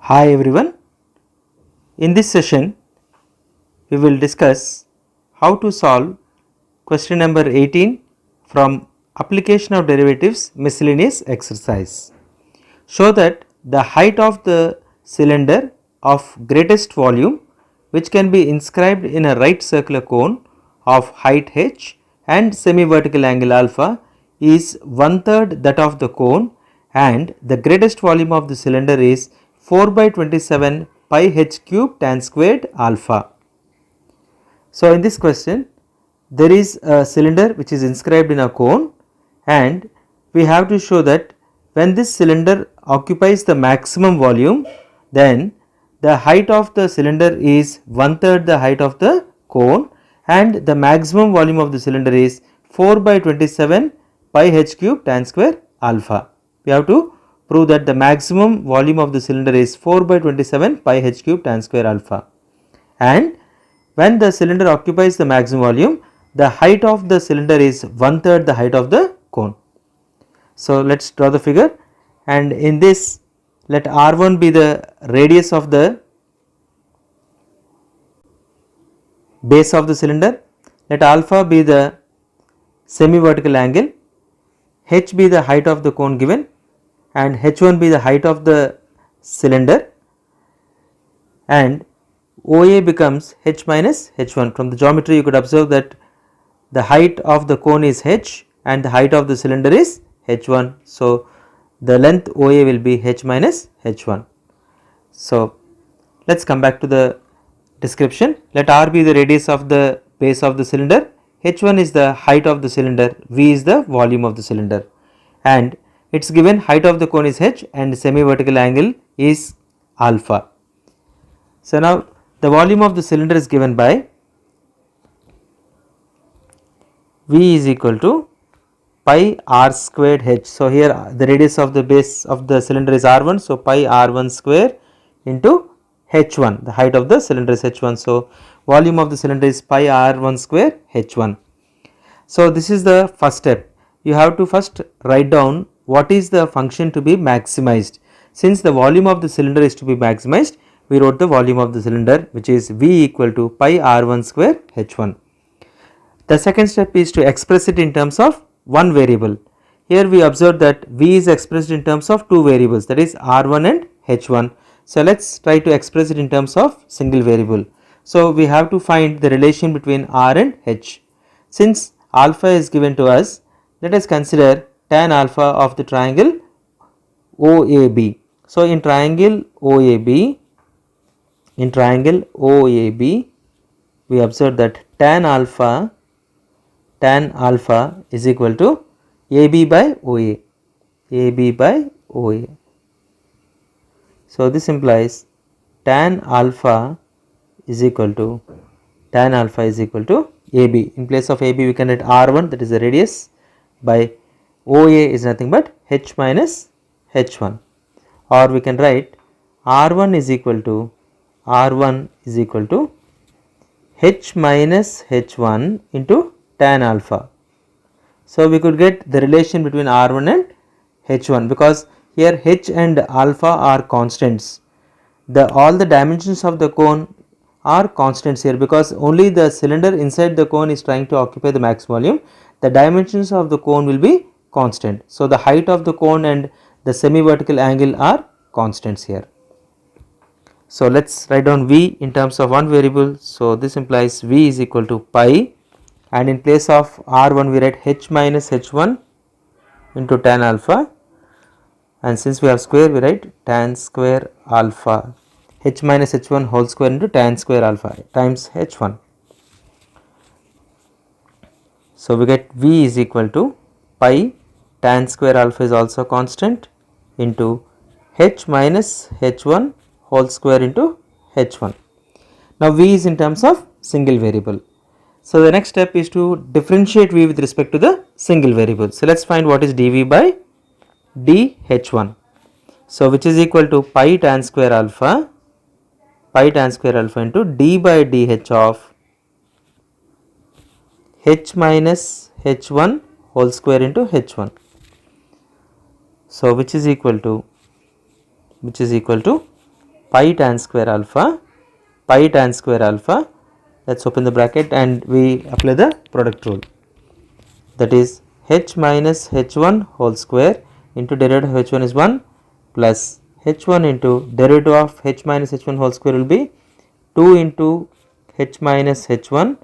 Hi everyone. In this session, we will discuss how to solve question number 18 from application of derivatives miscellaneous exercise. Show that the height of the cylinder of greatest volume, which can be inscribed in a right circular cone of height h and semi-vertical angle alpha, is 1/3 that of the cone, and the greatest volume of the cylinder is 4/27 pi h cube tan squared alpha. So, in this question there is a cylinder which is inscribed in a cone, and we have to show that when this cylinder occupies the maximum volume, then the height of the cylinder is 1/3 the height of the cone, and the maximum volume of the cylinder is 4/27 pi h cube tan square alpha. We have to prove that the maximum volume of the cylinder is 4/27 pi h cube tan square alpha, and when the cylinder occupies the maximum volume, the height of the cylinder is 1/3 the height of the cone. So, let us draw the figure, and in this let R1 be the radius of the base of the cylinder, let alpha be the semi vertical angle, h be the height of the cone given, and h1 be the height of the cylinder, and OA becomes h minus h1. From the geometry you could observe that the height of the cone is h and the height of the cylinder is h1. So, the length OA will be h minus h1. So, let us come back to the description. Let R be the radius of the base of the cylinder, h1 is the height of the cylinder, V is the volume of the cylinder, and it is given height of the cone is h and semi vertical angle is alpha. So, now the volume of the cylinder is given by V is equal to pi r squared h. So, here the radius of the base of the cylinder is r1. So, pi r1 square into h1, the height of the cylinder is h1. So, volume of the cylinder is pi r1 square h1. So, this is the first step. You have to first write down what is the function to be maximized. Since the volume of the cylinder is to be maximized, we wrote the volume of the cylinder, which is V equal to pi r1 square h1. The second step is to express it in terms of one variable. Here we observe that V is expressed in terms of two variables, that is r1 and h1. So, let us try to express it in terms of single variable. So, we have to find the relation between r and h. Since alpha is given to us, let us consider tan alpha of the triangle OAB. So, in triangle OAB, we observe that tan alpha is equal to AB by OA, So, this implies tan alpha is equal to AB. In place of AB we can write R1, that is the radius, by OA is nothing but h minus h1, or we can write R1 is equal to h minus h1 into tan alpha. So, we could get the relation between R1 and h1, because here h and alpha are constants. All the dimensions of the cone are constants here, because only the cylinder inside the cone is trying to occupy the max volume. The dimensions of the cone will be constant. So, the height of the cone and the semi vertical angle are constants here. So, let us write down V in terms of one variable. So, this implies V is equal to pi, and in place of R1 we write h minus h1 into tan alpha, and since we have square we write tan square alpha, h minus h1 whole square into tan square alpha times h1. So, we get V is equal to pi, tan square alpha is also constant, into h minus h1 whole square into h1. Now, V is in terms of single variable. So, the next step is to differentiate V with respect to the single variable. So, let us find what is dV by dH1. So, which is equal to pi tan square alpha into d by dH of h minus h1 whole square into h1. So, which is equal to pi tan square alpha, let's open the bracket and we apply the product rule, that is h minus h1 whole square into derivative of h1 is 1 plus h1 into derivative of h minus h1 whole square will be 2 into h minus h1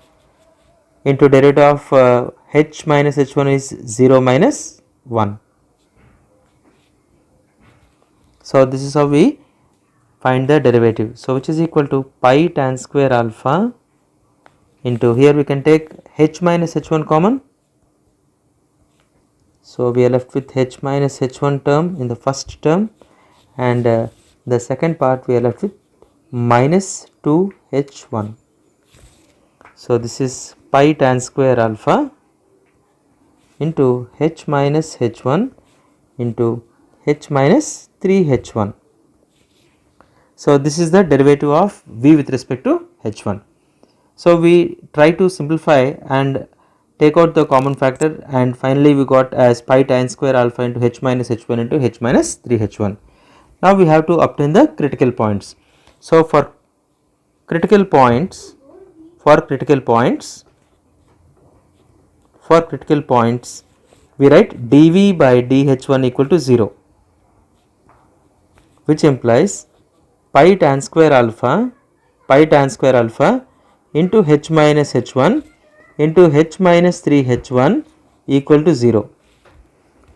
into derivative of h minus h1 is 0 minus 1. So, this is how we find the derivative. So, which is equal to pi tan square alpha into, here we can take h minus h1 common. So, we are left with h minus h1 term in the first term, and the second part we are left with minus 2h1. So, this is pi tan square alpha into h minus h1 into h minus 3h1. So, this is the derivative of v with respect to h1. So, we try to simplify and take out the common factor, and finally we got as pi tan square alpha into h minus h1 into h minus 3h1. Now, we have to obtain the critical points. So, for critical points we write dv by dh1 equal to 0, which implies pi tan square alpha into h minus h1 into h minus 3h1 equal to 0,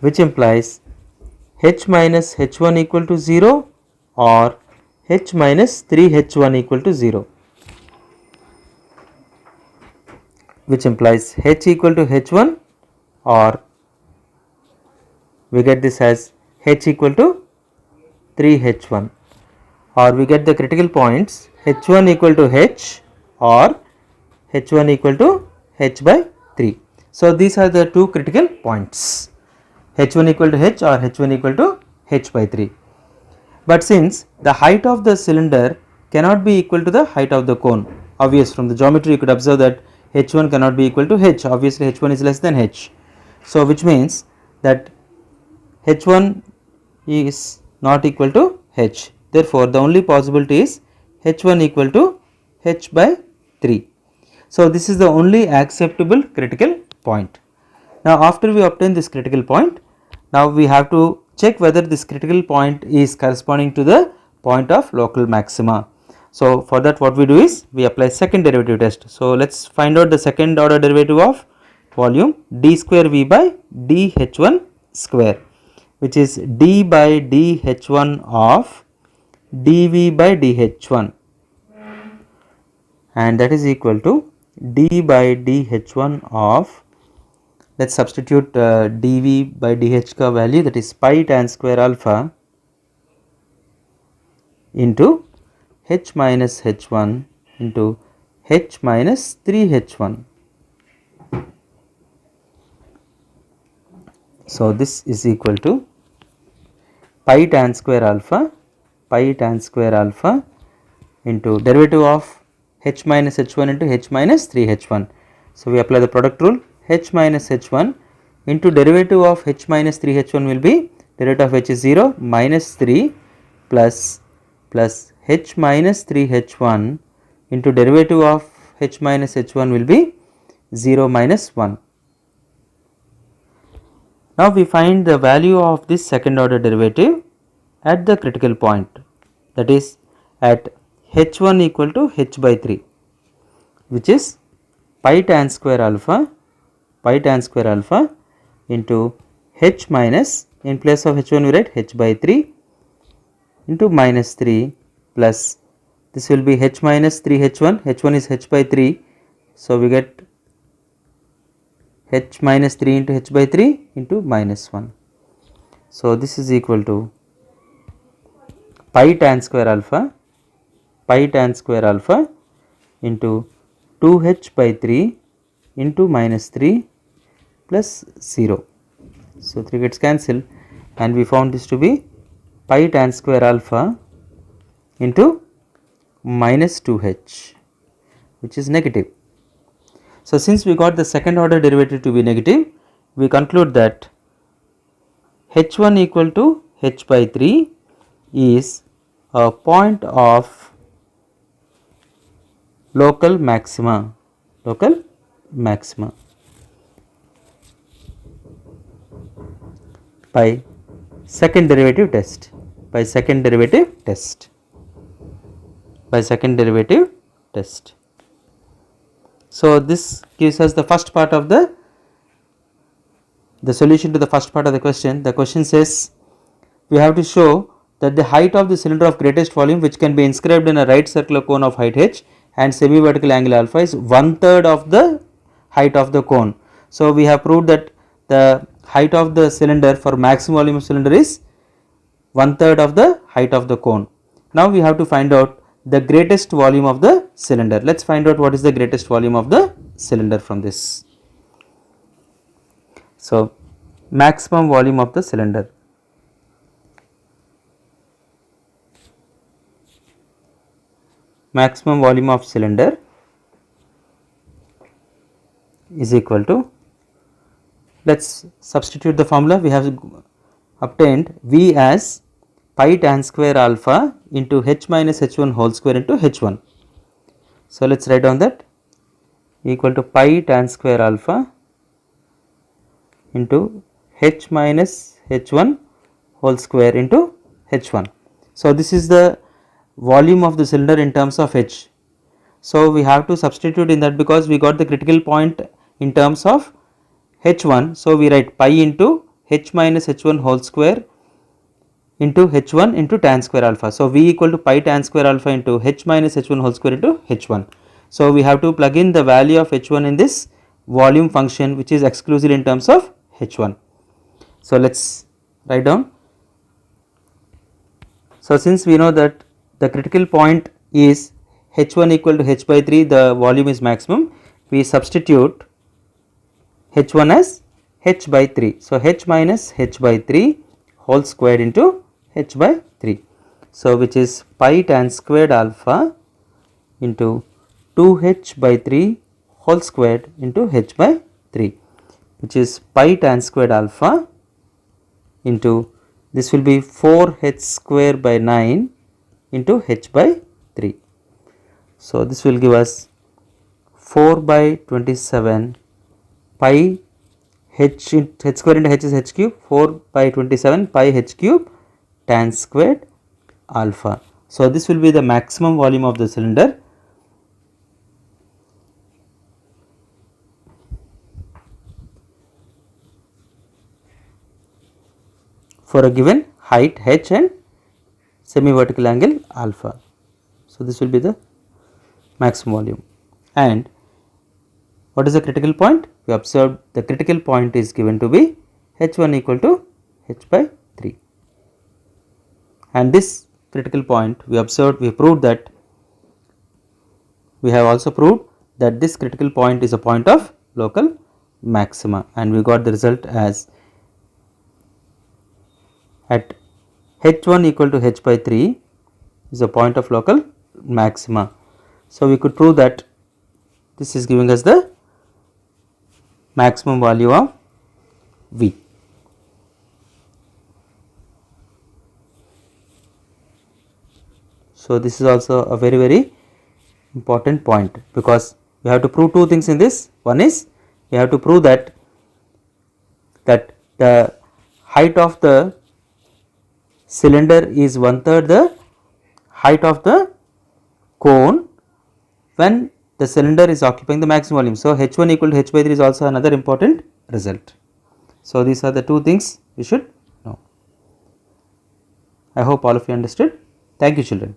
which implies h minus h1 equal to 0 or h minus 3h1 equal to 0, which implies h equal to h1, or we get this as h equal to 3h1, or we get the critical points h1 equal to h or h1 equal to h by 3. So, these are the two critical points, h1 equal to h or h1 equal to h by 3. But since the height of the cylinder cannot be equal to the height of the cone, obvious from the geometry you could observe that h1 cannot be equal to h, obviously h1 is less than h. So, which means that h1 is not equal to h, therefore, the only possibility is h1 equal to h by 3. So, this is the only acceptable critical point. Now, after we obtain this critical point, now we have to check whether this critical point is corresponding to the point of local maxima. So, for that what we do is we apply second derivative test. So, let us find out the second order derivative of volume d square v by dh1 square, which is d by dh1 of dv by dh1, and that is equal to d by dh1 of, let us substitute dv by dh ka value, that is pi tan square alpha into h minus h1 into h minus 3h1. So, this is equal to pi tan square alpha into derivative of h minus h1 into h minus 3h1. So, we apply the product rule, h minus h1 into derivative of h minus 3h1 will be derivative of h is 0 minus 3 plus h minus 3h1 into derivative of h minus h1 will be 0 minus 1. Now, we find the value of this second order derivative at the critical point, that is at h1 equal to h by 3, which is pi tan square alpha into h minus, in place of h1 we write h by 3 into minus 3 plus, this will be h minus 3h1, h1 is h by 3. So, we get h minus 3 into h by 3 into minus 1. So, this is equal to pi tan square alpha into 2h by 3 into minus 3 plus 0. So, 3 gets cancelled, and we found this to be pi tan square alpha into minus 2h, which is negative. So, since we got the second order derivative to be negative, we conclude that h1 equal to h by 3 is a point of local maxima by second derivative test. So this gives us the first part of the solution to the first part of the question. The question says we have to show that the height of the cylinder of greatest volume, which can be inscribed in a right circular cone of height h and semi vertical angle alpha, is 1/3 of the height of the cone. So we have proved that the height of the cylinder for maximum volume of cylinder is 1/3 of the height of the cone. Now we have to find out the greatest volume of the cylinder. Let us find out what is the greatest volume of the cylinder from this. So maximum volume of the cylinder. Maximum volume of cylinder is equal to, let us substitute the formula. We have obtained V as pi tan square alpha into h minus h1 whole square into h1. So let us write down that equal to pi tan square alpha into h minus h1 whole square into h1. So this is the volume of the cylinder in terms of h. So we have to substitute in that because we got the critical point in terms of h1. So we write pi into h minus h1 whole square into h1 into tan square alpha. So V equal to pi tan square alpha into h minus h1 whole square into h1. So we have to plug in the value of h1 in this volume function, which is exclusive in terms of h1. So let us write down. So since we know that the critical point is h1 equal to h by 3, the volume is maximum, we substitute h1 as h by 3. So h minus h by 3 whole squared into h by 3. So which is pi tan squared alpha into 2h by 3 whole squared into h by 3, which is pi tan squared alpha into, this will be 4h square by 9 into h by 3. So this will give us 4 by 27 pi h square into h is h cube, 4 by 27 pi h cube tan squared alpha. So this will be the maximum volume of the cylinder. For a given height h and semi vertical angle alpha. So this will be the maximum volume. And what is the critical point? We observed the critical point is given to be h1 equal to h by 3. And this critical point we observed, we proved that, we have also proved that this critical point is a point of local maxima, and we got the result as at h1 equal to h by 3 is a point of local maxima. So we could prove that this is giving us the maximum value of V. So this is also a very important point, because we have to prove two things in this. One is we have to prove that the height of the cylinder is 1/3 the height of the cone when the cylinder is occupying the maximum volume. So h1 equal to h by 3 is also another important result. So these are the two things you should know. I hope all of you understood. Thank you, children.